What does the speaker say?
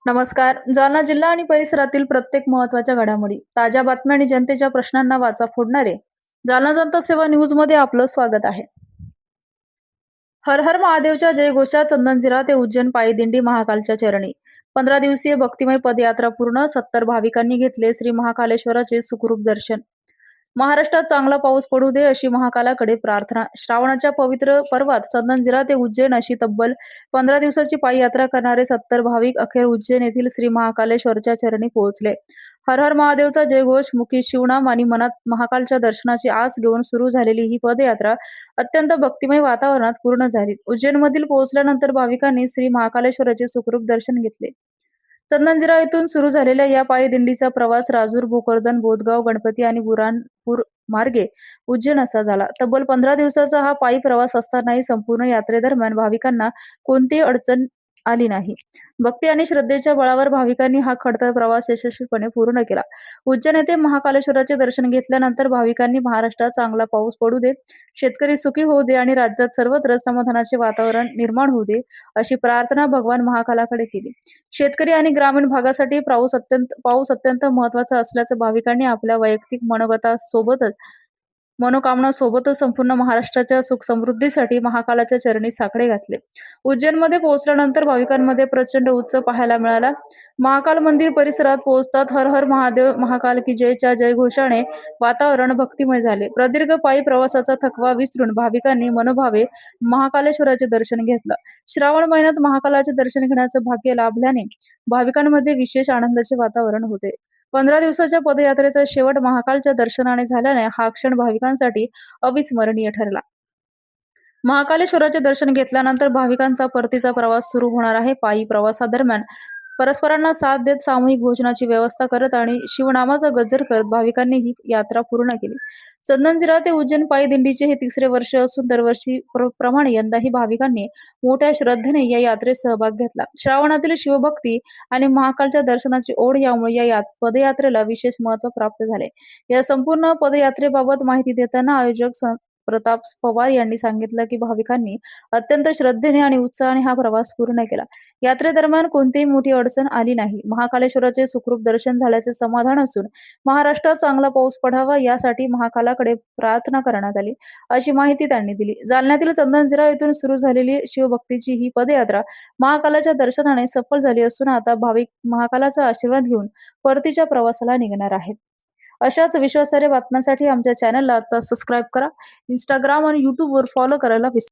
नमस्कार. जालना जिल्हा आणि परिसरातील प्रत्येक महत्त्वाच्या घडामोडी, ताज्या बातम्या आणि जनतेच्या प्रश्नांना वाचा फोडणारे जालना जनता सेवा न्यूज मध्ये आपलं स्वागत आहे. हर हर महादेवच्या जयघोषात चंदनझिरा ते उज्जैन पायी दिंडी महाकालच्या चरणी. 15 दिवसीय भक्तिमय पदयात्रा पूर्ण. 70 भाविकांनी घेतले श्री महाकालेश्वराचे सुखरूप दर्शन. महाराष्ट्रात चांगला पाऊस पडू दे अशी महाकालाकडे प्रार्थना. श्रावणाच्या पवित्र पर्वात चंदनझिरा ते उज्जैन अशी तब्बल 15 दिवसाची पायी यात्रा करणारे 70 भाविक अखेर उज्जैन येथील श्री महाकालेश्वरच्या चरणी पोहोचले. हर हर महादेवचा जयघोष, मुखी शिवनाम आणि मनात महाकालच्या दर्शनाची आस घेऊन सुरू झालेली ही पदयात्रा अत्यंत भक्तिमय वातावरणात पूर्ण झाली. उज्जैनमधील पोहोचल्यानंतर भाविकांनी श्री महाकालेश्वराचे सुखरूप दर्शन घेतले. चंदनझिरा येथून सुरू झालेल्या या पायी दिंडीचा प्रवास राजूर, भोकरदन, बोदगाव, गणपती आणि बुरानपूर मार्गे उज्जैन असा झाला. तब्बल 15 दिवसाचा हा पायी प्रवास असतानाही संपूर्ण यात्रेदरम्यान भाविकांना कोणतीही अडचण आली नाही. भक्ती आणि श्रद्धेच्या बळावर भाविकांनी हा खडतर प्रवास यशस्वीपणे पूर्ण केला. उज्जैन येथे महाकालेश्वराचे दर्शन घेतल्यानंतर भाविकांनी महाराष्ट्रात चांगला पाऊस पडू दे, शेतकरी सुखी होऊ दे आणि राज्यात सर्वत्र समाधानाचे वातावरण निर्माण होऊ दे अशी प्रार्थना भगवान महाकालाकडे केली. शेतकरी आणि ग्रामीण भागासाठी पाऊस अत्यंत महत्वाचा असल्याचं भाविकांनी आपल्या वैयक्तिक मनोकामनासोबतच संपूर्ण महाराष्ट्राच्या सुख समृद्धीसाठी महाकालाच्या चरणी साकडे घातले. उज्जैनमध्ये पोहोचल्यानंतर भाविकांमध्ये प्रचंड उत्साह पाहायला मिळाला. महाकाल मंदिर परिसरात पोहोचतात हर हर महादेव महाकाल की जयच्या जयघोषाने वातावरण भक्तिमय झाले. प्रदीर्घ पायी प्रवासाचा थकवा विसरून भाविकांनी मनोभावे महाकालेश्वराचे दर्शन घेतलं. श्रावण महिन्यात महाकालाचे दर्शन घेण्याचं भाग्य लाभल्याने भाविकांमध्ये विशेष आनंदाचे वातावरण होते. 15 दिवसाच्या पदयात्रेचा शेवट महाकालच्या दर्शनाने झाल्याने हा क्षण भाविकांसाठी अविस्मरणीय ठरला. महाकालेश्वराचे दर्शन घेतल्यानंतर भाविकांचा परतीचा प्रवास सुरू होणार आहे. पायी प्रवासादरम्यान परस्परांना साथ देत सामूहिक भोजनाची व्यवस्था करत आणि शिवनामाचा गजर करत भाविकांनी ही यात्रा पूर्ण केली. चंदनझिरा ते उज्जैन पायी दिंडीचे हे तिसरे वर्ष असून दरवर्षी प्रमाणे यंदाही भाविकांनी मोठ्या श्रद्धेने या यात्रेत सहभाग घेतला. श्रावणातील शिवभक्ती आणि महाकालच्या दर्शनाची ओढ यामुळे या पदयात्रेला विशेष महत्त्व प्राप्त झाले. या संपूर्ण पदयात्रेबाबत माहिती देताना आयोजक प्रताप पवार यांनी सांगितलं की भाविकांनी अत्यंत श्रद्धेने आणि उत्साहाने हा प्रवास पूर्ण केला. यात्रेदरम्यान कोणतीही मोठी अडचण आली नाही. महाकालेश्वराचे सुखरूप दर्शन झाल्याचे समाधान असून महाराष्ट्रात चांगला पाऊस पडावा यासाठी महाकालाकडे प्रार्थना करण्यात आली अशी माहिती त्यांनी दिली. जालन्यातील चंदनझिरा येथून सुरू झालेली शिवभक्तीची ही पदयात्रा महाकालाच्या दर्शनाने सफल झाली असून आता भाविक महाकालाचा आशीर्वाद घेऊन परतीच्या प्रवासाला निघणार आहेत. अशाच विश्वासार्ह बातम्यांसाठी आमच्या चॅनलला आता सबस्क्राईब करा. इंस्टाग्राम आणि YouTube वर फॉलो करायला विसरू